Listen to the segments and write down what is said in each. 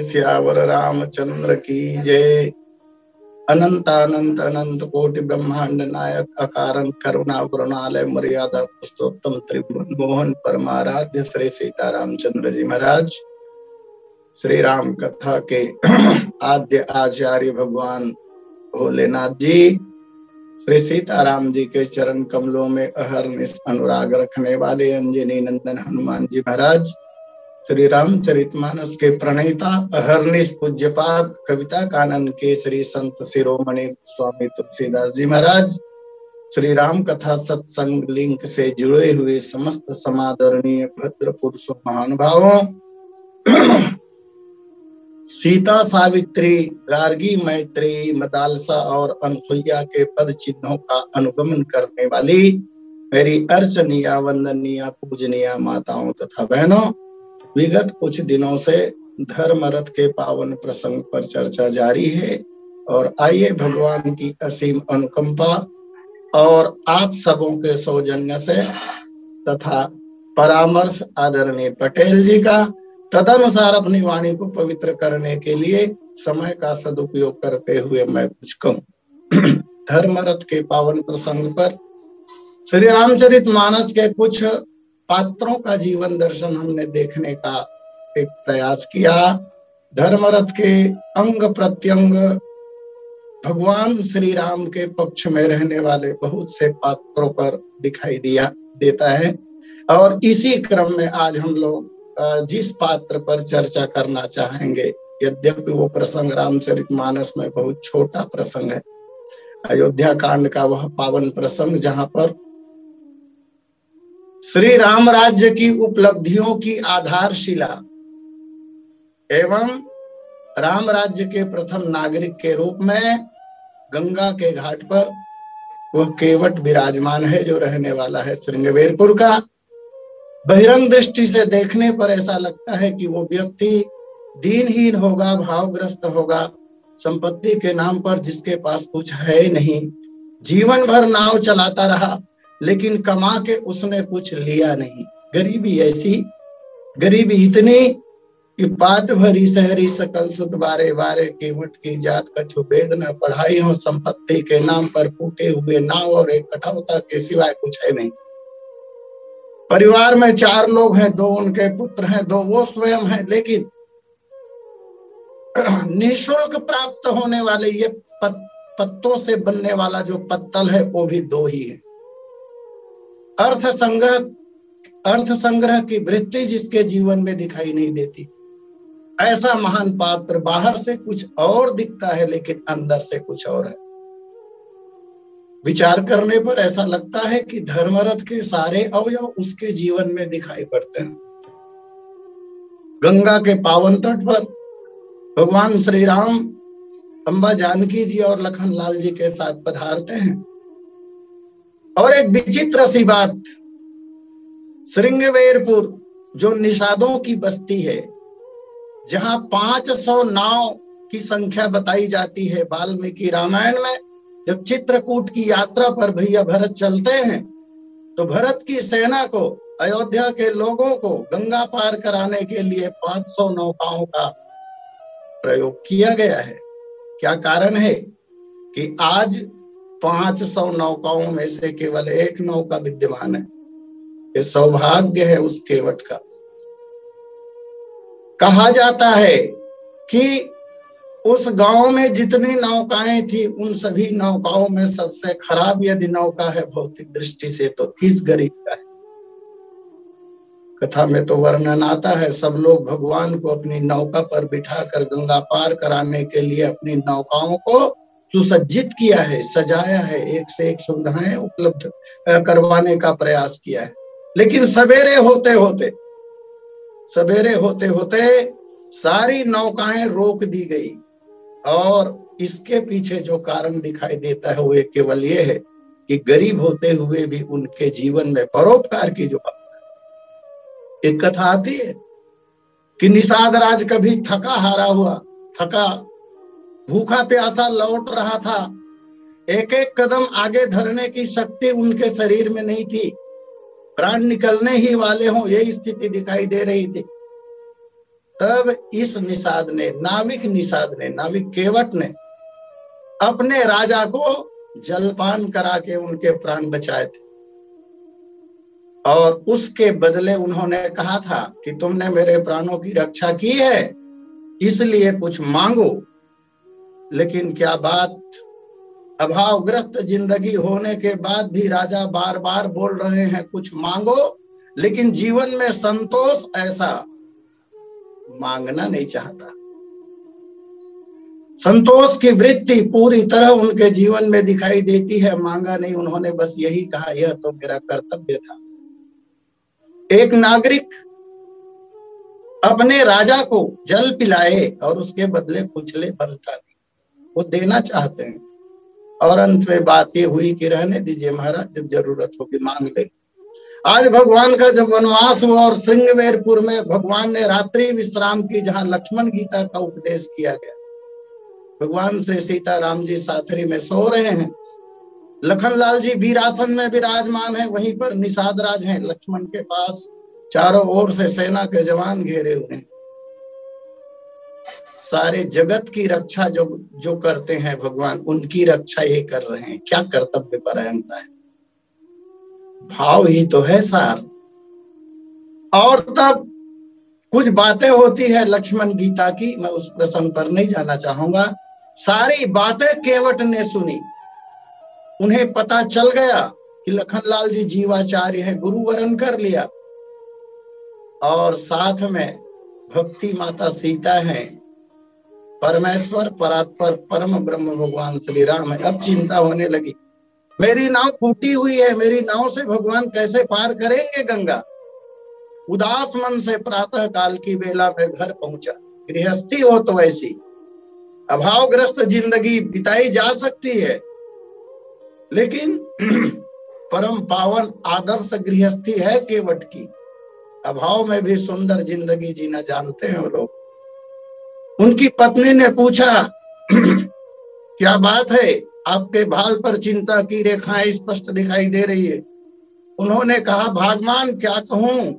सियावर रामचंद्र की जय। अनंत अनंत अनंत कोटि ब्रह्मांड नायक अकारण करुणा वरुणालय मर्यादा पुरुषोत्तम त्रिभुवन मोहन परमाराध्य श्री सीतारामचंद्र जी महाराज, श्री राम कथा के आद्य आचार्य भगवान भोलेनाथ जी, श्री सीताराम जी के चरण कमलों में अहरनिश अनुराग रखने वाले अंजनी नंदन हनुमान जी महाराज, श्री रामचरितमानस के प्रणेता अहरनिश पूज्यपाद कविता कानन के श्री संत शिरोमणि स्वामी तुलसीदास जी महाराज, श्री राम कथा सत्संग लिंक से जुड़े हुए समस्त समादरणीय भद्र पुरुषों महानुभावों, सीता सावित्री गार्गी मैत्री मदालसा और अनसुईया के पद चिन्हों का अनुगमन करने वाली मेरी अर्चनीय वंदनीय पूजनीय माताओं तथा बहनों, विगत कुछ दिनों से धर्म रथ के पावन प्रसंग पर चर्चा जारी है और आइए भगवान की असीम अनुकंपा और आप सबों के सौजन्य से तथा परामर्श आदरणीय पटेल जी का तदनुसार अपनी वाणी को पवित्र करने के लिए समय का सदुपयोग करते हुए मैं कुछ कहूं। धर्म रथ के पावन प्रसंग पर श्री रामचरितमानस के कुछ पात्रों का जीवन दर्शन हमने देखने का एक प्रयास किया। धर्मरथ के अंग प्रत्यंग भगवान श्री राम के पक्ष में रहने वाले बहुत से पात्रों पर दिखाई देता है और इसी क्रम में आज हम लोग जिस पात्र पर चर्चा करना चाहेंगे, यद्यपि वो प्रसंग रामचरितमानस में बहुत छोटा प्रसंग है, अयोध्या कांड का वह पावन प्रसंग जहां पर श्री राम राज्य की उपलब्धियों की आधारशिला एवं राम राज्य के प्रथम नागरिक के रूप में गंगा के घाट पर वह केवट विराजमान है, जो रहने वाला है श्रृंगवेरपुर का। बहिरंग दृष्टि से देखने पर ऐसा लगता है कि वो व्यक्ति दीनहीन होगा, भावग्रस्त होगा, संपत्ति के नाम पर जिसके पास कुछ है नहीं, जीवन भर नाव चलाता रहा लेकिन कमा के उसने कुछ लिया नहीं। गरीबी इतनी कि पात भरी शहरी सकल सुध बारे बारे केवट की जात कछु वेद न पढ़ाई हो, संपत्ति के नाम पर फूटे हुए नाव और एक कठौता के सिवाय कुछ है नहीं। परिवार में 4 लोग हैं, 2 उनके पुत्र हैं, 2 वो स्वयं हैं, लेकिन निःशुल्क प्राप्त होने वाले ये पत्तों से बनने वाला जो पत्तल है वो भी 2 ही है। अर्थ संग्रह की वृत्ति जिसके जीवन में दिखाई नहीं देती, ऐसा महान पात्र बाहर से कुछ और दिखता है लेकिन अंदर से कुछ और है। विचार करने पर ऐसा लगता है कि धर्मरथ के सारे अवयव उसके जीवन में दिखाई पड़ते हैं। गंगा के पावन तट पर भगवान श्री राम अम्बा जानकी जी और लखन लाल जी के साथ पधारते हैं और एक विचित्र सी बात, श्रृंगवेरपुर जो निषादों की बस्ती है, जहां 500 नाव की संख्या बताई जाती है वाल्मीकि रामायण में, जब चित्रकूट की यात्रा पर भैया भरत चलते हैं तो भरत की सेना को, अयोध्या के लोगों को गंगा पार कराने के लिए 500 नौकाओं का प्रयोग किया गया है। क्या कारण है कि आज 500 नौकाओं में से केवल 1 नौका विद्यमान है। ये सौभाग्य है उस केवट का। कहा जाता है कि उस गांव में जितनी नौकाएं थी उन सभी नौकाओं में सबसे खराब यदि नौका है भौतिक दृष्टि से तो इस गरीब का है। कथा में तो वर्णन आता है, सब लोग भगवान को अपनी नौका पर बिठाकर गंगा पार कराने के लिए अपनी नौकाओं को सुसज्जित किया है, सजाया है, एक से एक सुविधाएं उपलब्ध करवाने का प्रयास किया है। लेकिन सवेरे होते होते सारी नौकाएं रोक दी गई और इसके पीछे जो कारण दिखाई देता है वो केवल ये है कि गरीब होते हुए भी उनके जीवन में परोपकार की जो भावना। एक कथा आती है कि निषाद राज कभी थका भूखा प्यासा लौट रहा था, एक एक कदम आगे धरने की शक्ति उनके शरीर में नहीं थी, प्राण निकलने ही वाले हों यही स्थिति दिखाई दे रही थी। तब इस निषाद ने, नाविक केवट ने अपने राजा को जलपान करा के उनके प्राण बचाए थे। और उसके बदले उन्होंने कहा था कि तुमने मेरे प्राणों की रक्षा की है, इसलिए कुछ मांगो। लेकिन क्या बात, अभावग्रस्त जिंदगी होने के बाद भी राजा बार बार बोल रहे हैं कुछ मांगो, लेकिन जीवन में संतोष ऐसा मांगना नहीं चाहता। संतोष की वृत्ति पूरी तरह उनके जीवन में दिखाई देती है, मांगा नहीं। उन्होंने बस यही कहा, यह तो मेरा कर्तव्य था। एक नागरिक अपने राजा को जल पिलाए और उसके बदले कुछ ले, बनता नहीं, वो देना चाहते हैं। और अंत में बात ये हुई कि रहने दीजिए महाराज, जब जरूरत होगी मांग लेंगे। आज भगवान का जब वनवास हुआ और श्रृंगवेरपुर में भगवान ने रात्रि विश्राम की, जहां लक्ष्मण गीता का उपदेश किया गया, भगवान श्री सीताराम जी साथरी में सो रहे हैं, लखनलाल जी वीरासन में विराजमान है, वहीं पर निषाद राज हैं लक्ष्मण के पास, चारों ओर से सेना के जवान घेरे हुए हैं। सारे जगत की रक्षा जो करते हैं भगवान, उनकी रक्षा ये कर रहे हैं। क्या कर्तव्य परायणता है, भाव ही तो है सार। और तब कुछ बातें होती है लक्ष्मण गीता की, मैं उस प्रसंग पर नहीं जाना चाहूंगा। सारी बातें केवट ने सुनी, उन्हें पता चल गया कि लखनलाल जी जीवाचार्य है, गुरु वरण कर लिया। और साथ में भक्ति माता सीता है, परमेश्वर परात्पर परम ब्रह्म भगवान श्री राम है। अब चिंता होने लगी, मेरी नाव फूटी हुई है, मेरी नाव से भगवान कैसे पार करेंगे गंगा। उदास मन से प्रातः काल की बेला में घर पहुंचा। गृहस्थी हो तो ऐसी अभावग्रस्त जिंदगी बिताई जा सकती है, लेकिन परम पावन आदर्श गृहस्थी है केवट की। अभाव में भी सुंदर जिंदगी जीना जानते हैं वो लोग। उनकी पत्नी ने पूछा, क्या बात है, आपके भाल पर चिंता की रेखाएं स्पष्ट दिखाई दे रही है। उन्होंने कहा, भागमान क्या कहूं,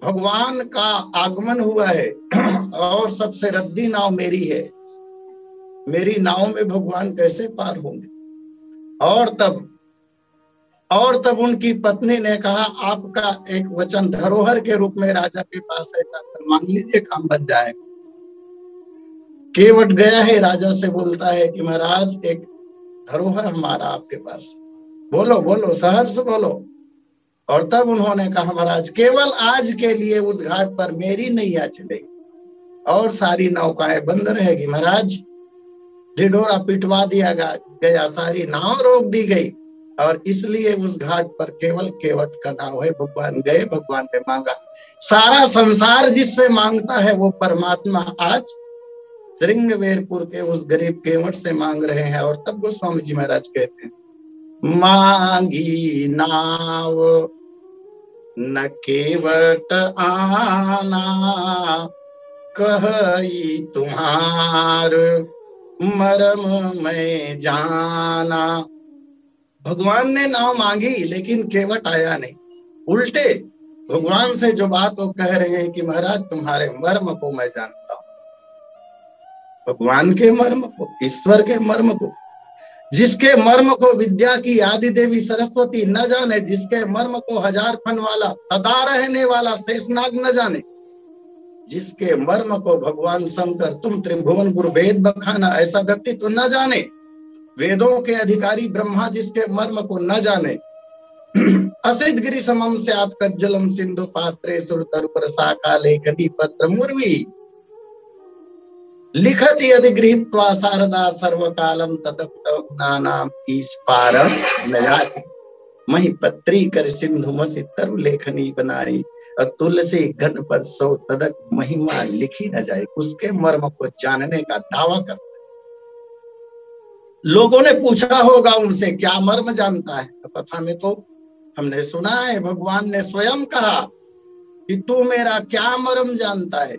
भगवान का आगमन हुआ है और सबसे रद्दी नाव मेरी है, मेरी नाव में भगवान कैसे पार होंगे। और तब उनकी पत्नी ने कहा, आपका एक वचन धरोहर के रूप में राजा के पास है, जाकर मांग लीजिए, काम बन जाएगा। केवट गया है, राजा से बोलता है कि महाराज एक धरोहर हमारा आपके पास, बोलो बोलो सहर्ष बोलो। और तब उन्होंने कहा, महाराज केवल आज के लिए उस घाट पर मेरी नैया चलेगी और सारी नौकाएं बंद रहेगी। महाराज ढिढोरा पिटवा दिया गया, सारी नाव रोक दी गई और इसलिए उस घाट पर केवल केवट का नाव है। भगवान गए, भगवान ने मांगा। सारा संसार जिससे मांगता है वो परमात्मा आज श्रृंगवेरपुर के उस गरीब केवट से मांग रहे हैं। और तब गोस्वामी जी महाराज कहते हैं, मांगी नाव न केवट आना, कही तुम्हार मरम में जाना। भगवान ने नाव मांगी लेकिन केवट आया नहीं। उल्टे भगवान से जो बात वो कह रहे हैं कि महाराज तुम्हारे मर्म को मैं जानता हूं। भगवान के मर्म को, ईश्वर के मर्म को, जिसके मर्म को विद्या की आदि देवी सरस्वती न जाने, जिसके मर्म को हजार फन वाला सदा रहने वाला शेषनाग न जाने, जिसके मर्म को भगवान शंकर तुम त्रिभुवन गुरु वेद बखाना ऐसा व्यक्ति तो न जाने, वेदों के अधिकारी ब्रह्मा जिसके मर्म को न जाने। असित गिरि समम स्यात् कज्जलम सिंधु पात्रे सुरतर परसा काले कटी पत्र मुर्वी, लिखत यदि गृहीत्वा शारदा सर्वकालम तदप्तनानाम ईश पार न जाति। महिपत्री कर सिंधु मसि तरु लेखनी बनाई, और तुलसी गणपत सो तदक महिमा लिखी न जाए। उसके मर्म को जानने का दावा करता है। लोगों ने पूछा होगा उनसे, क्या मर्म जानता है? कथा में तो हमने सुना है, भगवान ने स्वयं कहा कि तू मेरा क्या मर्म जानता है।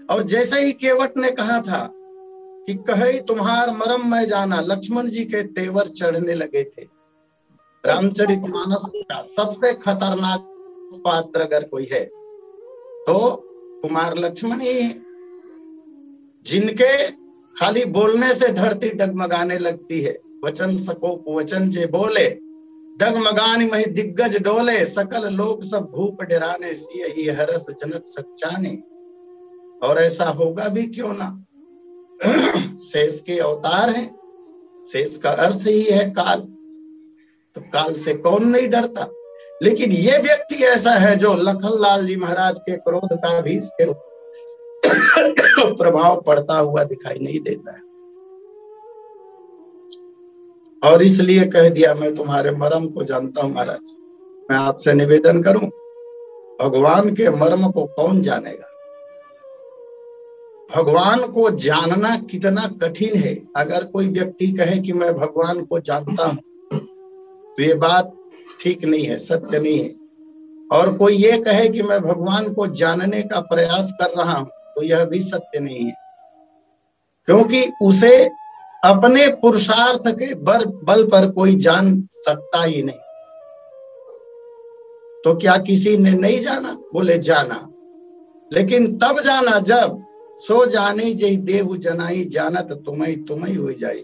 और जैसे ही केवट ने कहा था कि कहे तुम्हार मर्म मैं जाना, लक्ष्मण जी के तेवर चढ़ने लगे थे। रामचरितमानस का सबसे खतरनाक पात्र अगर कोई है तो कुमार लक्ष्मण ही है, जिनके खाली बोलने से धरती डगमगाने लगती है। वचन सकोप वचन जे बोले, डगमगान मही दिग्गज डोले, सकल लोग सब भूप डराने, सियहि हरस जनक सचाने। और ऐसा होगा भी क्यों ना, शेष के अवतार हैं, शेष का अर्थ ही है काल, तो काल से कौन नहीं डरता। लेकिन ये व्यक्ति ऐसा है जो लखनलाल जी महाराज के क्रोध का भी इसके प्रभाव पड़ता हुआ दिखाई नहीं देता है। और इसलिए कह दिया, मैं तुम्हारे मर्म को जानता हूं महाराज। मैं आपसे निवेदन करूं, भगवान के मर्म को कौन जानेगा। भगवान को जानना कितना कठिन है। अगर कोई व्यक्ति कहे कि मैं भगवान को जानता हूं, तो ये बात ठीक नहीं है, सत्य नहीं है। और कोई ये कहे कि मैं भगवान को जानने का प्रयास कर रहा हूं, तो यह भी सत्य नहीं है, क्योंकि उसे अपने पुरुषार्थ के बल पर कोई जान सकता ही नहीं। तो क्या किसी ने नहीं जाना? बोले जाना, लेकिन तब जाना जब सो जानी जय देव जनाई, जानत तुम्हें हो जाए।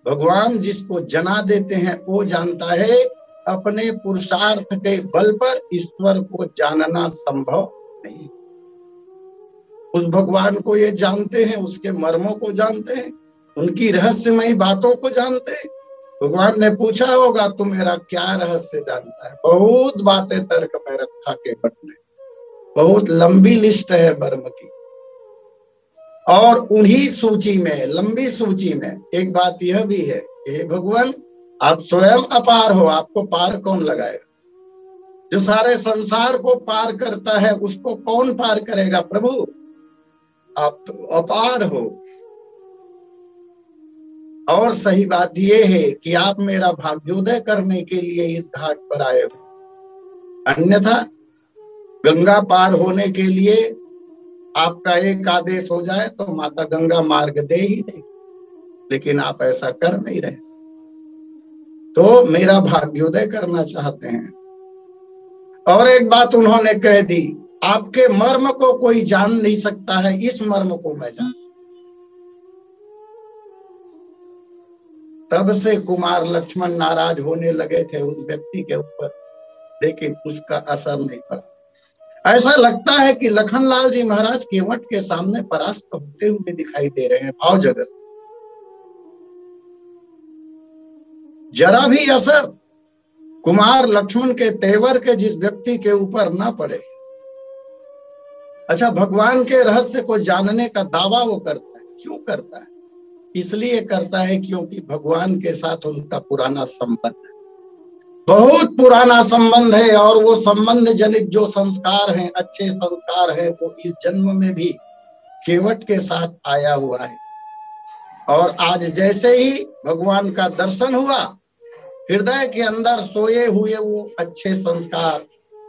भगवान जिसको जना देते हैं वो जानता है, अपने पुरुषार्थ के बल पर ईश्वर को जानना संभव नहीं। उस भगवान को ये जानते हैं, उसके मर्मों को जानते हैं, उनकी रहस्यमयी बातों को जानते हैं। भगवान ने पूछा होगा, तू मेरा क्या रहस्य जानता है? बहुत बातें तर्क में रखा केवट ने, बहुत लंबी लिस्ट है मर्म की। और उन्हीं सूची में, लंबी सूची में एक बात यह भी है, हे भगवान आप स्वयं अपार हो, आपको पार कौन लगाएगा? जो सारे संसार को पार करता है उसको कौन पार करेगा? प्रभु आप तो अपार हो। और सही बात यह है कि आप मेरा भाग्योदय करने के लिए इस घाट पर आए हो, अन्यथा गंगा पार होने के लिए आपका एक आदेश हो जाए तो माता गंगा मार्ग दे ही दे, लेकिन आप ऐसा कर नहीं रहे, तो मेरा भाग्योदय करना चाहते हैं। और एक बात उन्होंने कह दी, आपके मर्म को कोई जान नहीं सकता है, इस मर्म को मैं जान। तब से कुमार लक्ष्मण नाराज होने लगे थे उस व्यक्ति के ऊपर, लेकिन उसका असर नहीं पड़ा। ऐसा लगता है कि लखनलाल जी महाराज केवट के सामने परास्त होते हुए दिखाई दे रहे हैं। भाव जगत जरा भी असर कुमार लक्ष्मण के तेवर के जिस व्यक्ति के ऊपर ना पड़े। अच्छा, भगवान के रहस्य को जानने का दावा वो करता है। क्यों करता है? इसलिए करता है क्योंकि भगवान के साथ उनका पुराना संबंध है, बहुत पुराना संबंध है। और वो संबंध जनित जो संस्कार हैं, अच्छे संस्कार हैं, वो इस जन्म में भी केवट के साथ आया हुआ है। और आज जैसे ही भगवान का दर्शन हुआ, हृदय के अंदर सोए हुए वो अच्छे संस्कार,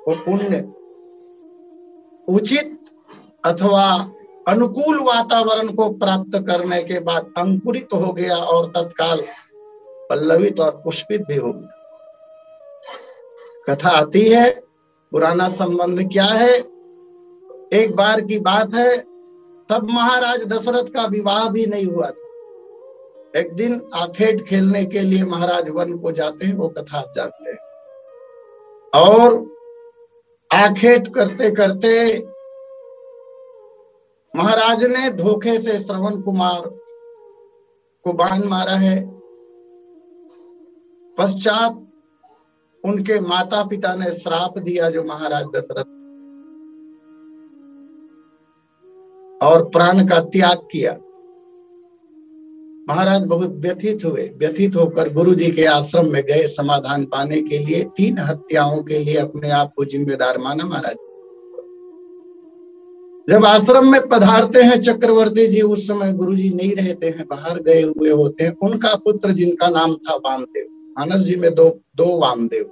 वो पुण्य उचित अथवा अनुकूल वातावरण को प्राप्त करने के बाद अंकुरित हो गया और तत्काल पल्लवित और पुष्पित भी हो गया। कथा आती है, पुराना संबंध क्या है। एक बार की बात है, तब महाराज दशरथ का विवाह भी नहीं हुआ था। एक दिन आखेट खेलने के लिए महाराज वन को जाते हैं, वो कथा आप जानते हैं। और आखेट करते करते महाराज ने धोखे से श्रवण कुमार को बाण मारा है। पश्चात उनके माता पिता ने श्राप दिया जो महाराज दशरथ, और प्राण का त्याग किया। महाराज बहुत व्यथित हुए। व्यथित होकर गुरु जी के आश्रम में गए समाधान पाने के लिए। 3 हत्याओं के लिए अपने आप को जिम्मेदार माना महाराज। जब आश्रम में पधारते हैं चक्रवर्ती जी, उस समय गुरु जी नहीं रहते हैं, बाहर गए हुए होते हैं। उनका पुत्र जिनका नाम था वामदेव, मानस जी में दो वामदेव,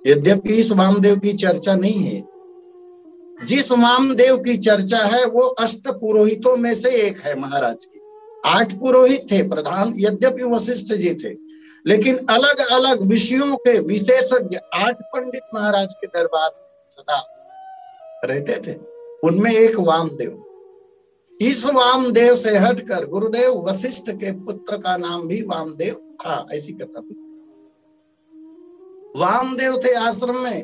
यद्यपि इस वामदेव की चर्चा नहीं है। जिस वामदेव की चर्चा है वो अष्ट पुरोहितों में से एक है महाराज की। 8 पुरोहित थे प्रधान, यद्यपि वशिष्ठ जी थे, लेकिन अलग अलग विषयों के विशेषज्ञ 8 पंडित महाराज के दरबार में सदा रहते थे। उनमें एक वामदेव। इस वामदेव से हटकर गुरुदेव वशिष्ठ के पुत्र का नाम भी वामदेव था, ऐसी कथा। वामदेव थे आश्रम में।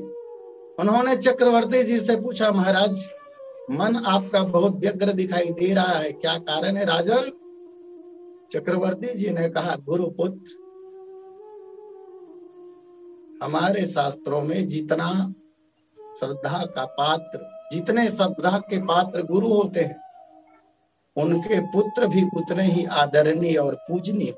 उन्होंने चक्रवर्ती जी से पूछा, महाराज मन आपका बहुत व्यग्र दिखाई दे रहा है, क्या कारण है राजन? चक्रवर्ती जी ने कहा, गुरुपुत्र, हमारे शास्त्रों में जितना श्रद्धा का पात्र, जितने श्रद्धा के पात्र गुरु होते हैं, उनके पुत्र भी उतने ही आदरणीय और पूजनीय।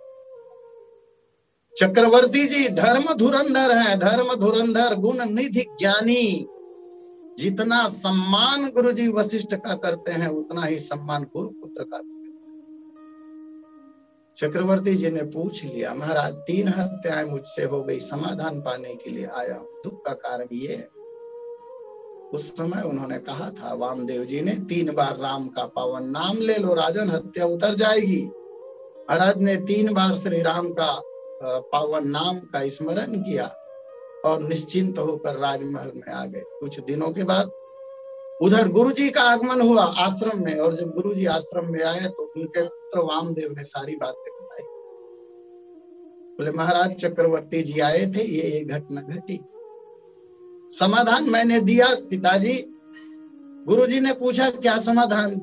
चक्रवर्ती जी धर्म धुरंधर हैं, धर्म धुरंधर, गुण निधि ज्ञानी। जितना सम्मान गुरु जी वशिष्ठ का करते हैं, उतना ही सम्मान गुरु पुत्र का। चक्रवर्ती जी ने पूछ लिया, महाराज 3 हत्याएं मुझसे हो गई, समाधान पाने के लिए आया हूं, दुख का कारण ये है। उस समय उन्होंने कहा था वामदेव जी ने, 3 बार राम का पावन नाम ले लो राजन, हत्या उतर जाएगी। महाराज ने 3 बार श्री राम का पावन नाम का स्मरण किया और निश्चिंत होकर राजमहल में आ गए। कुछ दिनों के बाद उधर गुरुजी का आगमन हुआ आश्रम में, और जब गुरुजी आश्रम में आए तो उनके पुत्र वामदेव ने सारी बातें बताई। बोले, महाराज चक्रवर्ती जी आए थे, ये घटना घटी, समाधान मैंने दिया पिताजी। गुरुजी ने पूछा, क्या समाधान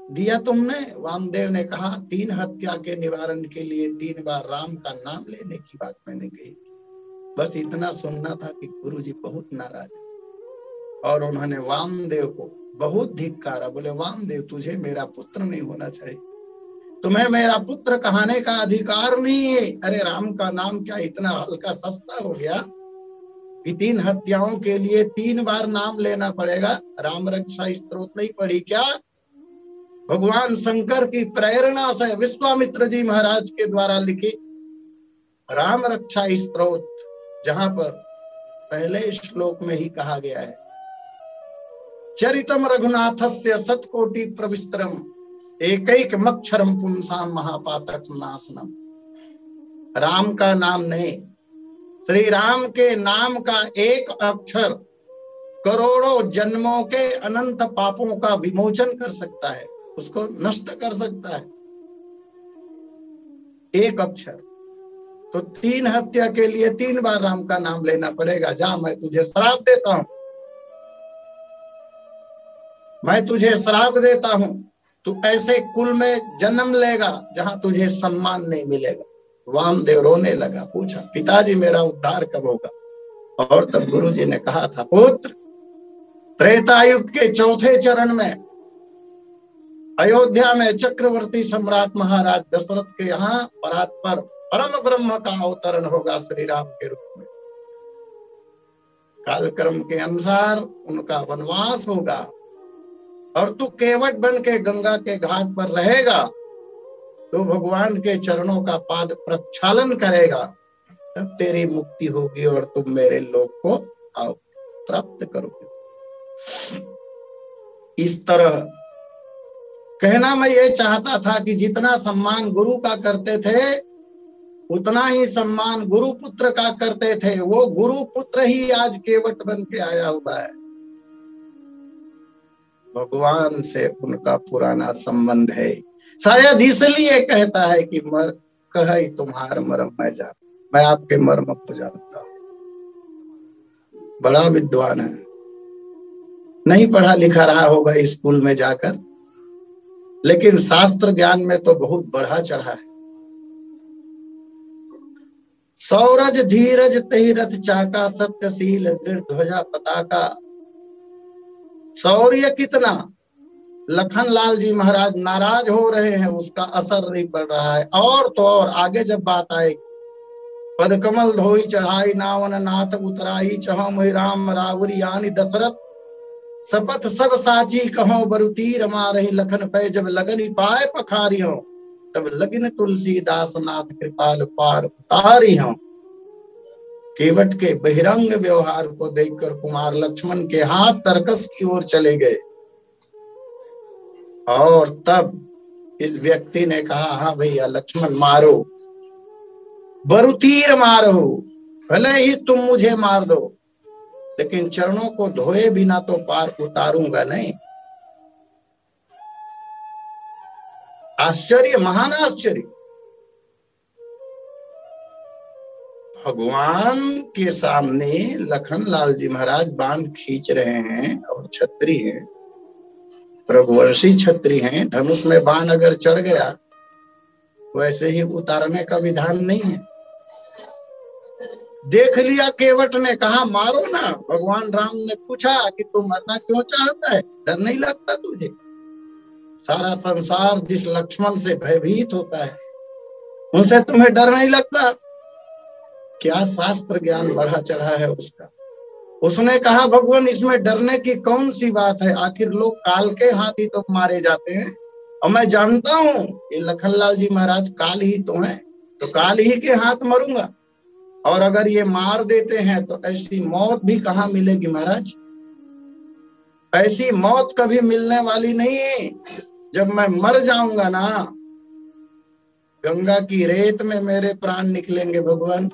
दिया तुमने? वामदेव ने कहा, 3 हत्या के निवारण के लिए 3 बार राम का नाम लेने की बात मैंने कही थी। बस इतना सुनना था कि गुरुजी बहुत नाराज है, और उन्होंने वामदेव को बहुत धिक्कारा। बोले, वामदेव तुझे मेरा पुत्र नहीं होना चाहिए, तुम्हें मेरा पुत्र कहने का अधिकार नहीं है। अरे राम का नाम क्या इतना हल्का सस्ता हो गया कि 3 हत्याओं के लिए 3 बार नाम लेना पड़ेगा? राम रक्षा स्तोत्र नहीं पढ़ी क्या? भगवान शंकर की प्रेरणा से विश्वामित्र जी महाराज के द्वारा लिखी राम रक्षा स्तोत्र, जहां पर पहले श्लोक में ही कहा गया है, चरितम रघुनाथस्य सतकोटि प्रविस्तरम एकैकमक्षरम पुंसाम महापातक नाशनम। राम का नाम नहीं, श्री राम के नाम का एक अक्षर करोड़ों जन्मों के अनंत पापों का विमोचन कर सकता है, उसको नष्ट कर सकता है। एक अक्षर। तो 3 हत्या के लिए 3 बार राम का नाम लेना पड़ेगा। जा, मैं तुझे श्राप देता हूं, मैं तुझे श्राप देता हूं, तू ऐसे कुल में जन्म लेगा जहां तुझे सम्मान नहीं मिलेगा। वामदेव रोने लगा, पूछा, पिताजी मेरा उद्धार कब होगा? और तब गुरुजी ने कहा था, पुत्र, त्रेतायुग के 4थे चरण में अयोध्या में चक्रवर्ती सम्राट महाराज दशरथ के यहाँ परात्पर परम ब्रह्म का अवतरण होगा श्री राम के रूप में। कालक्रम के अनुसार उनका वनवास होगा, और तू केवट बन के गंगा के घाट पर रहेगा, तो भगवान के चरणों का पाद प्रक्षालन करेगा, तब तेरी मुक्ति होगी और तुम मेरे लोक को प्राप्त करोगे। इस तरह कहना मैं ये चाहता था कि जितना सम्मान गुरु का करते थे, उतना ही सम्मान गुरु पुत्र का करते थे। वो गुरु पुत्र ही आज केवट बन के आया हुआ है। भगवान से उनका पुराना संबंध है, शायद इसलिए कहता है कि मर कह तुम्हार मर्म मैं जान, मैं आपके मर्म को जानता हूं। बड़ा विद्वान है, नहीं पढ़ा लिखा रहा होगा स्कूल में जाकर, लेकिन शास्त्र ज्ञान में तो बहुत बढ़ा चढ़ा है। सौरज धीरज तहि रथ चाका, सत्यशील दृढ़ ध्वजा पताका। शौर्य कितना, लखनलाल जी महाराज नाराज हो रहे हैं, उसका असर नहीं पड़ रहा है। और तो और आगे जब बात आए, पदकमल धोई चढ़ाई नावन नाथ उतराई, चहो मोहि राम रावरी यानी दशरथ, शपथ सब साची कहो बरुतीर मारही, लखन पे जब लगन पाए पखारी हो, तब लगिन तुलसीदास नाथ कृपाल पार उतारी हो। केवट के बहिरंग व्यवहार को देखकर कुमार लक्ष्मण के हाथ तरकस की ओर चले गए, और तब इस व्यक्ति ने कहा, हाँ भैया लक्ष्मण मारो, बरुतीर मारो, भले ही तुम मुझे मार दो, लेकिन चरणों को धोए बिना तो पार उतारूंगा नहीं। आश्चर्य, महान आश्चर्य। भगवान के सामने लखनलाल जी महाराज बाण खींच रहे हैं और छत्री हैं, रघुवंशी छत्री हैं। धनुष में बाण अगर चढ़ गया वैसे ही उतारने का विधान नहीं है। देख लिया केवट ने, कहा मारो ना। भगवान राम ने पूछा कि तू मरना क्यों चाहता है, डर नहीं लगता तुझे? सारा संसार जिस लक्ष्मण से भयभीत होता है उनसे तुम्हें डर नहीं लगता? क्या शास्त्र ज्ञान बढ़ा चढ़ा है उसका। उसने कहा भगवान इसमें डरने की कौन सी बात है, आखिर लोग काल के हाथ ही तो मारे जाते हैं, और मैं जानता हूं ये लखनलाल जी महाराज काल ही तो हैं, तो काल ही के हाथ मरूंगा। और अगर ये मार देते हैं तो ऐसी मौत भी कहाँ मिलेगी महाराज, ऐसी मौत कभी मिलने वाली नहीं है। जब मैं मर जाऊंगा ना, गंगा की रेत में मेरे प्राण निकलेंगे भगवान।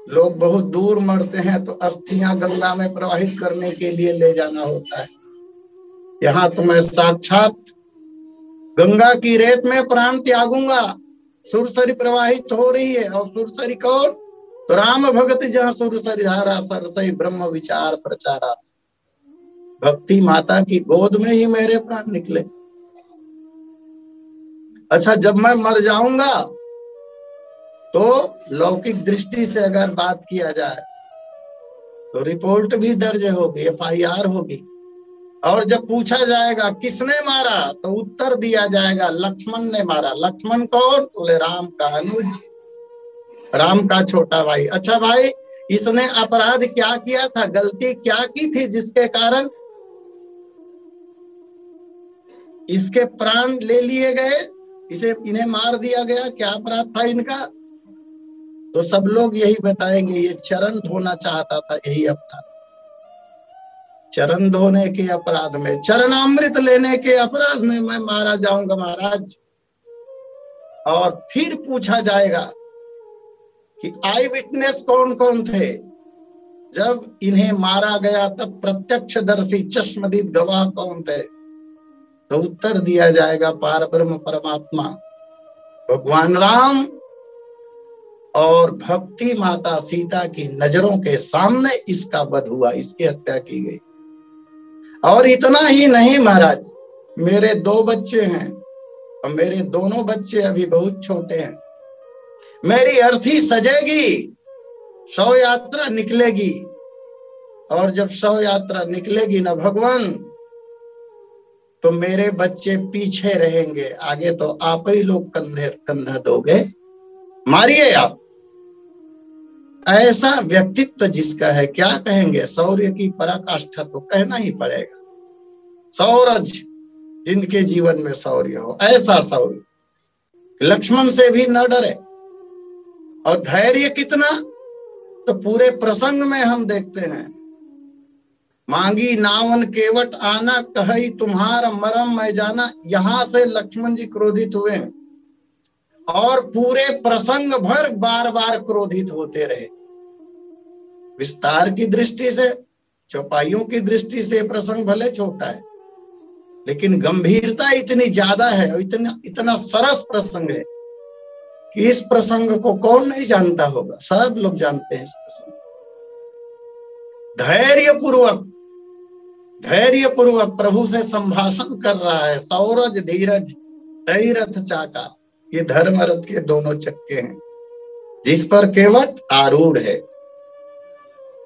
लोग बहुत दूर मरते हैं तो अस्थियां गंगा में प्रवाहित करने के लिए ले जाना होता है। यहाँ तो मैं साक्षात गंगा की रेत में प्राण त्यागूंगा। सुरसरी प्रवाहित हो रही है, और सुरसरी कौन? तो राम भगत जहाँ सुरसरी धारा सरसई ब्रह्म विचार प्रचारा। भक्ति माता की गोद में ही मेरे प्राण निकले। अच्छा, जब मैं मर जाऊंगा तो लौकिक दृष्टि से अगर बात किया जाए तो रिपोर्ट भी दर्ज होगी, FIR होगी। और जब पूछा जाएगा किसने मारा तो उत्तर दिया जाएगा लक्ष्मण ने मारा। लक्ष्मण कौन? बोले राम का अनुज, राम का छोटा भाई। अच्छा भाई, इसने अपराध क्या किया था, गलती क्या की थी जिसके कारण इसके प्राण ले लिए गए, इन्हें मार दिया गया? क्या अपराध था इनका? तो सब लोग यही बताएंगे ये चरण धोना चाहता था, यही अपराध। चरण धोने के अपराध में, चरणामृत लेने के अपराध में मैं मारा जाऊंगा महाराज। और फिर पूछा जाएगा कि आई विटनेस कौन कौन थे जब इन्हें मारा गया, तब प्रत्यक्षदर्शी चश्मदीद गवाह कौन थे? तो उत्तर दिया जाएगा पारब्रह्म परमात्मा भगवान राम और भक्ति माता सीता की नजरों के सामने इसका वध हुआ, इसकी हत्या की गई। और इतना ही नहीं महाराज, मेरे 2 बच्चे हैं और मेरे दोनों बच्चे अभी बहुत छोटे हैं। मेरी अर्थी सजेगी, शव यात्रा निकलेगी, और जब शव यात्रा निकलेगी ना भगवान, तो मेरे बच्चे पीछे रहेंगे, आगे तो आप ही लोग कंधा दोगे, मारिए आप। ऐसा व्यक्तित्व जिसका है, क्या कहेंगे, शौर्य की पराकाष्ठा तो कहना ही पड़ेगा। सौरज जिनके जीवन में शौर्य हो, ऐसा शौर्य लक्ष्मण से भी न डरे। और धैर्य कितना, तो पूरे प्रसंग में हम देखते हैं, मांगी नावन केवट आना, कही तुम्हारा मरम मैं जाना। यहां से लक्ष्मण जी क्रोधित हुए और पूरे प्रसंग भर बार बार क्रोधित होते रहे। विस्तार की दृष्टि से, चौपाइयों की दृष्टि से प्रसंग भले छोटा है, लेकिन गंभीरता इतनी ज्यादा है और इतना सरस प्रसंग है कि इस प्रसंग को कौन नहीं जानता होगा, सब लोग जानते हैं इस प्रसंग। धैर्य पूर्वक प्रभु से संभाषण कर रहा है। सौरज धीरज तई रथ चाका, ये धर्म रथ के दोनों चक्के हैं जिस पर केवट आरूढ़ है।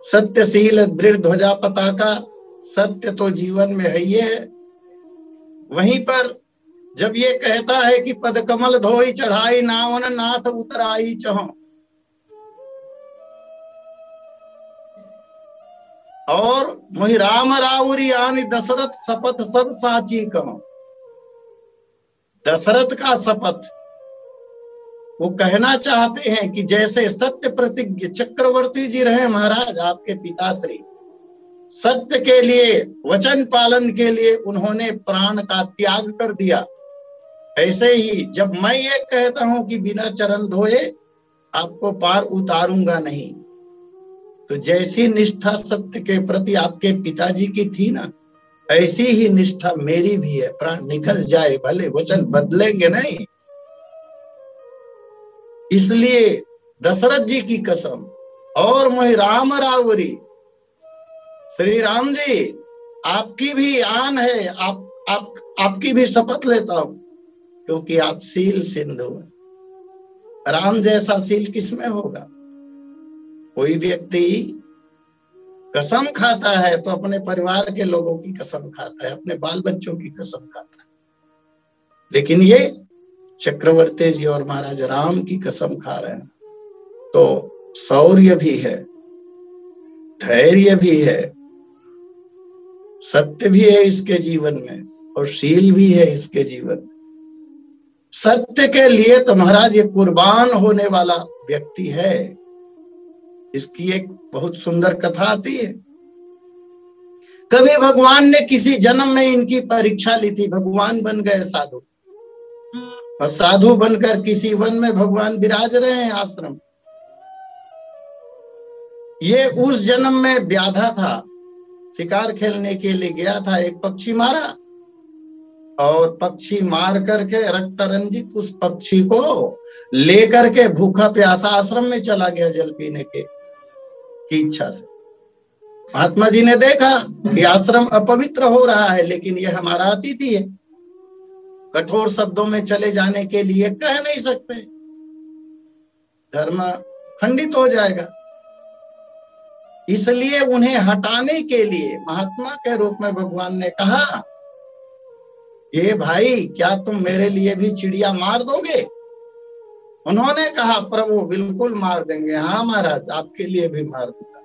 सत्यशील दृढ़ ध्वजा पताका, सत्य तो जीवन में है ही है। वहीं पर जब ये कहता है कि पद कमल धोई चढ़ाई नावन नाथ उतराई चहो, और मोहि राम राउरी आनि दशरथ शपथ सब साची कहो। दशरथ का शपथ वो कहना चाहते हैं कि जैसे सत्य प्रतिज्ञ चक्रवर्ती जी रहे महाराज, आपके पिताश्री, सत्य के लिए, वचन पालन के लिए उन्होंने प्राण का त्याग कर दिया, ऐसे ही जब मैं ये कहता हूं कि बिना चरण धोए आपको पार उतारूंगा नहीं, तो जैसी निष्ठा सत्य के प्रति आपके पिताजी की थी ना, ऐसी ही निष्ठा मेरी भी है। प्राण निकल जाए भले, वचन बदलेंगे नहीं। इसलिए दशरथ जी की कसम और मोहि राम रावरी, श्री राम जी आपकी भी आन है, आपकी भी शपथ लेता हूं, क्योंकि आप शील सिंधु हैं। राम जैसा शील किसमें होगा? कोई व्यक्ति कसम खाता है तो अपने परिवार के लोगों की कसम खाता है, अपने बाल बच्चों की कसम खाता है, लेकिन ये चक्रवर्ती जी और महाराज राम की कसम खा रहे हैं। तो शौर्य भी है, धैर्य भी है, सत्य भी है इसके जीवन में, और शील भी है इसके जीवन में। सत्य के लिए तो महाराज ये कुर्बान होने वाला व्यक्ति है। इसकी एक बहुत सुंदर कथा आती है। कभी भगवान ने किसी जन्म में इनकी परीक्षा ली थी। भगवान बन गए साधु, और साधु बनकर किसी वन में भगवान विराज रहे हैं आश्रम। ये उस जन्म में व्याधा था, शिकार खेलने के लिए गया था, एक पक्षी मारा, और पक्षी मार करके रक्त रंजित उस पक्षी को लेकर के भूखा प्यासा आश्रम में चला गया जल पीने की इच्छा से। महात्मा जी ने देखा कि आश्रम अपवित्र हो रहा है, लेकिन यह हमारा अतिथि है, कठोर शब्दों में चले जाने के लिए कह नहीं सकते, धर्म खंडित हो जाएगा। इसलिए उन्हें हटाने के लिए महात्मा के रूप में भगवान ने कहा, ये भाई क्या तुम मेरे लिए भी चिड़िया मार दोगे? उन्होंने कहा, प्रभु बिल्कुल मार देंगे। हाँ महाराज, आपके लिए भी मार दूंगा।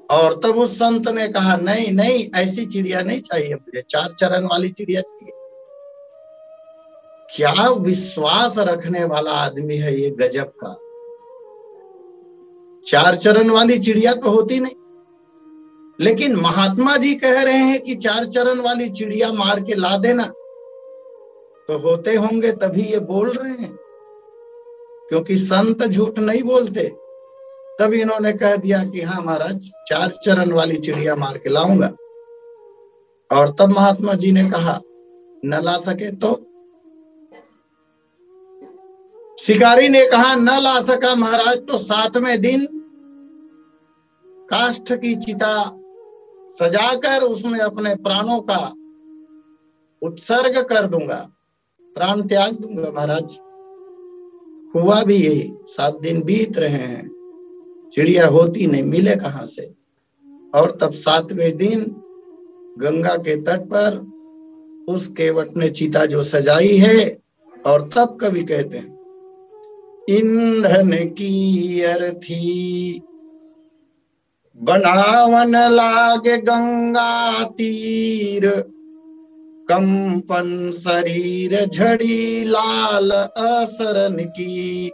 और तब उस संत ने कहा, नहीं नहीं, ऐसी चिड़िया नहीं चाहिए मुझे, 4 चरण वाली चिड़िया चाहिए। क्या विश्वास रखने वाला आदमी है ये, गजब का। 4 चरण वाली चिड़िया तो होती नहीं, लेकिन महात्मा जी कह रहे हैं कि 4 चरण वाली चिड़िया मार के ला देना। तो होते होंगे तभी ये बोल रहे हैं, क्योंकि संत झूठ नहीं बोलते। तब इन्होंने कह दिया कि हाँ महाराज, 4 चरण वाली चिड़िया मार के लाऊंगा। और तब महात्मा जी ने कहा, न ला सके तो? शिकारी ने कहा, न ला सका महाराज तो 7वें दिन काष्ठ की चिता सजाकर उसमें अपने प्राणों का उत्सर्ग कर दूंगा, प्राण त्याग दूंगा महाराज। हुआ भी यही, 7 दिन बीत रहे हैं, चिड़िया होती नहीं, मिले कहां से। और तब 7वें दिन गंगा के तट पर उस केवट ने चिता जो सजाई है, और तब कवि कहते हैं, ईंधन की अर्थी बनावन लागे गंगा तीर, कंपन शरीर झड़ी लाल असरन की।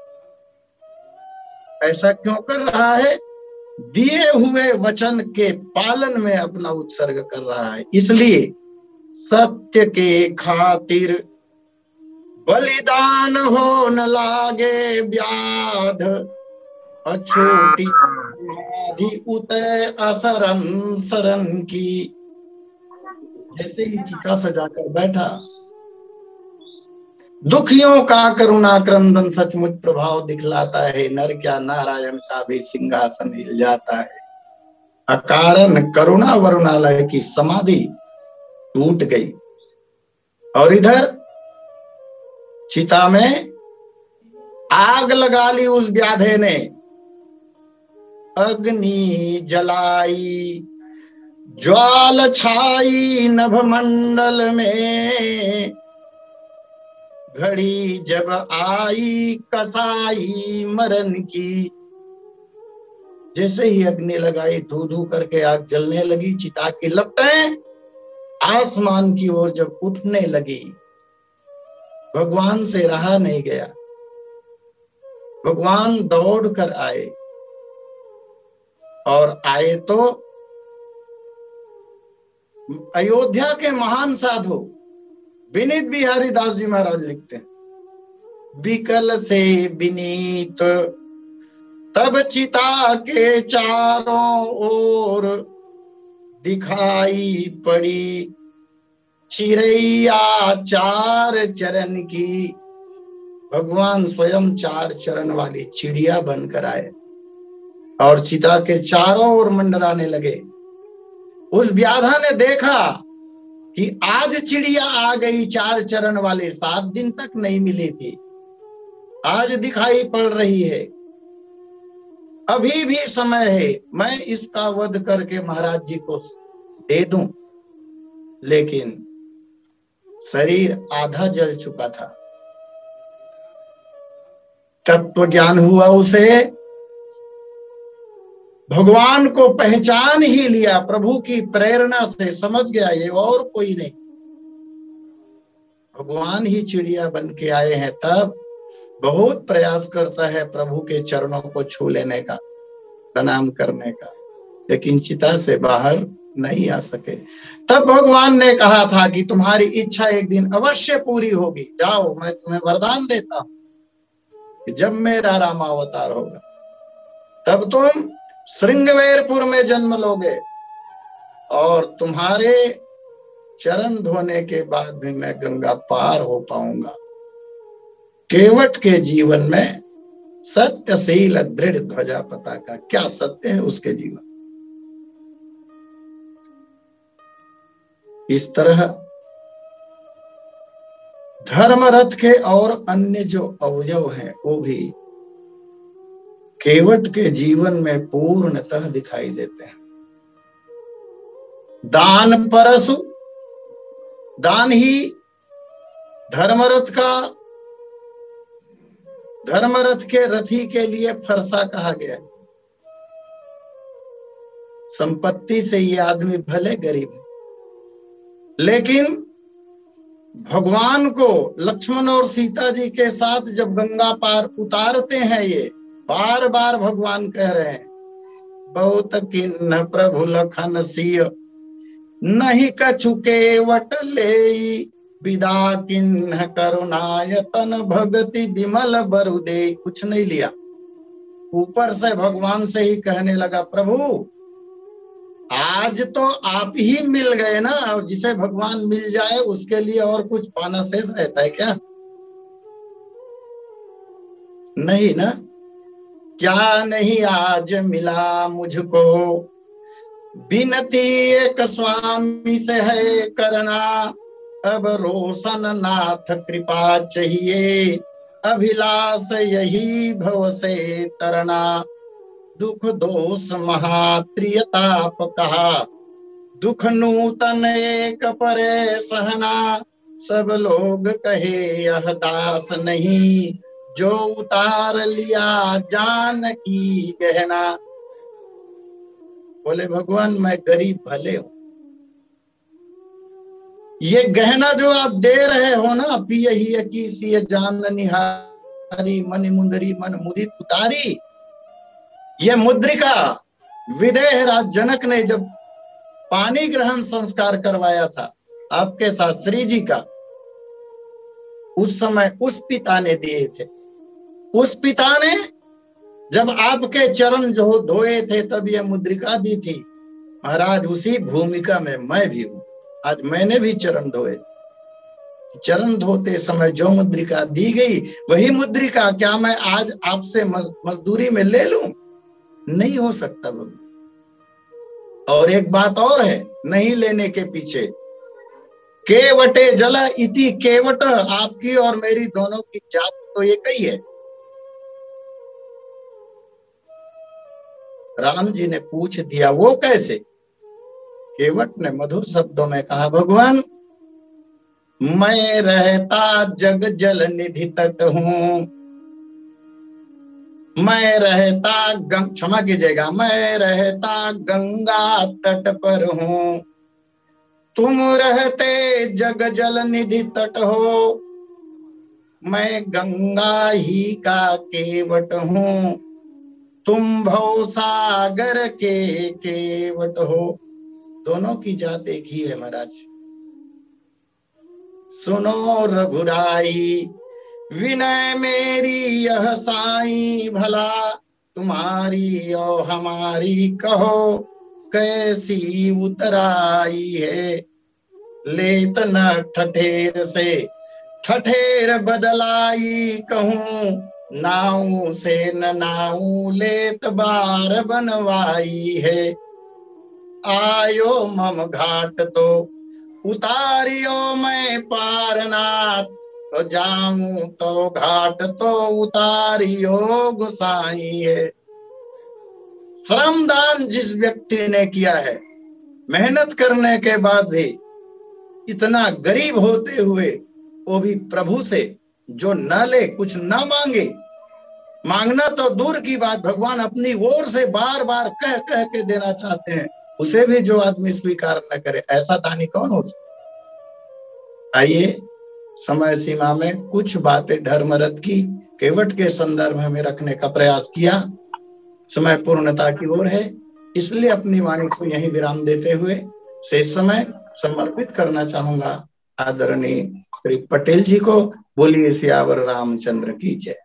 ऐसा क्यों कर रहा है? दिए हुए वचन के पालन में अपना उत्सर्ग कर रहा है। इसलिए सत्य के खातिर बलिदान हो न लागे व्याध, अछूटी समाधि उतय असरन सरन की। जैसे ही चिता सजाकर बैठा, दुखियों का करुणा क्रंदन सचमुच प्रभाव दिखलाता है, नर क्या नारायण का भी सिंहासन हिल जाता है। अकारण करुणा वरुणालय की समाधि टूट गई। और इधर चिता में आग लगा ली उस व्याधे ने, अग्नि जलाई, ज्वाल छाई नभ मंडल में, घड़ी जब आई कसाई मरण की। जैसे ही अग्नि लगाई, धू धू करके आग जलने लगी, चिता की लपटें आसमान की ओर जब उठने लगी, भगवान से रहा नहीं गया। भगवान दौड़ कर आए, और आए तो अयोध्या के महान साधु विनीत बिहारी दास जी महाराज लिखते हैं, विकल से विनीत तब चिता के चारों ओर दिखाई पड़ी, चिरैया चार चरण की, भगवान स्वयं चार चरण वाली चिड़िया बनकर आए और चिता के चारों ओर मंडराने लगे। उस व्याधा ने देखा कि आज चिड़िया आ गई चार चरण वाले, 7 दिन तक नहीं मिली थी, आज दिखाई पड़ रही है, अभी भी समय है, मैं इसका वध करके महाराज जी को दे दूं। लेकिन शरीर आधा जल चुका था। तत्व ज्ञान हुआ उसे, भगवान को पहचान ही लिया, प्रभु की प्रेरणा से समझ गया ये और कोई नहीं, भगवान ही चिड़िया बन के आए हैं। तब बहुत प्रयास करता है प्रभु के चरणों को छू लेने का, प्रणाम करने का, लेकिन चिता से बाहर नहीं आ सके। तब भगवान ने कहा था कि तुम्हारी इच्छा एक दिन अवश्य पूरी होगी, जाओ मैं तुम्हें वरदान देता हूं कि जब मेरा रामावतार होगा तब तुम श्रृंगवेरपुर में जन्म लोगे और तुम्हारे चरण धोने के बाद भी मैं गंगा पार हो पाऊंगा। केवट के जीवन में सत्यशील दृढ़ ध्वजा पताका, क्या सत्य है उसके जीवन। इस तरह धर्मरथ के और अन्य जो अवयव हैं वो भी केवट के जीवन में पूर्णतः दिखाई देते हैं। दान परशु, दान ही धर्मरथ के रथी के लिए फरसा कहा गया है। संपत्ति से ये आदमी भले गरीब है, लेकिन भगवान को लक्ष्मण और सीता जी के साथ जब गंगा पार उतारते हैं, ये बार बार भगवान कह रहे हैं, बहुत किन्ह प्रभु लखन सिय नहीं कछु केवट लेई, विदा किन्ह करुणायतन भगति विमल बरुदे। कुछ नहीं लिया, ऊपर से भगवान से ही कहने लगा, प्रभु आज तो आप ही मिल गए ना, और जिसे भगवान मिल जाए उसके लिए और कुछ पाना शेष रहता है क्या? नहीं ना। क्या नहीं आज मिला मुझको, बिनती एक स्वामी से है करना, अब रोशन नाथ कृपा चाहिए, अभिलाष यही भव से तरना। दुख दोष महात्रियताप कहा, दुख नूतन एक परे सहना, सब लोग कहे यह दास नहीं, जो उतार लिया जान की गहना। बोले भगवान मैं गरीब भले हूं, ये गहना जो आप दे रहे हो ना, पिय ही की सिय जान निहारी, मन मुंदरी मन मुदित उतारी, ये मुद्रिका विदेह राज जनक ने जब पानी ग्रहण संस्कार करवाया था आपके साथ श्री जी का, उस समय उस पिता ने दिए थे। उस पिता ने जब आपके चरण जो धोए थे तब ये मुद्रिका दी थी। महाराज उसी भूमिका में मैं भी हूं, आज मैंने भी चरण धोए। चरण धोते समय जो मुद्रिका दी गई वही मुद्रिका क्या मैं आज आपसे मजदूरी में ले लूं? नहीं हो सकता बाबू। और एक बात और है नहीं लेने के पीछे, केवटे जल इति केवट, आपकी और मेरी दोनों की जात तो एक ही है। राम जी ने पूछ दिया वो कैसे? केवट ने मधुर शब्दों में कहा, भगवान मैं रहता जग जल निधि तट हूं, मैं रहता क्षमा कीजिएगा, मैं रहता गंगा तट पर हूं, तुम रहते जग जल निधि तट हो, मैं गंगा ही का केवट हूं, तुम भव सागर के केवट हो। दोनों की जात एक ही है महाराज। सुनो रघुराई विनय मेरी यह साई, भला तुम्हारी और हमारी कहो कैसी उतराई है। लेत न ठठेर से ठठेर बदलाई कहूं, नाऊ से न नाऊ लेत बार बनवाई है। आयो मम घाट तो उतारियो मैं पारनाथ, तो जाऊं तो घाट तो उतारियो गुसाई है। श्रमदान जिस व्यक्ति ने किया है, मेहनत करने के बाद भी इतना गरीब होते हुए वो भी प्रभु से जो न ले, कुछ न मांगे, मांगना तो दूर की बात, भगवान अपनी ओर से बार बार कह कह के देना चाहते हैं, उसे भी जो आदमी स्वीकार न करे, ऐसा दानी कौन हो सकता। आइए समय सीमा में कुछ बातें धर्मरथ की केवट के संदर्भ में रखने का प्रयास किया। समय पूर्णता की ओर है, इसलिए अपनी वाणी को यहीं विराम देते हुए शेष समय समर्पित करना चाहूंगा आदरणीय श्री पटेल जी को। बोलिए सियावर रामचंद्र की जय।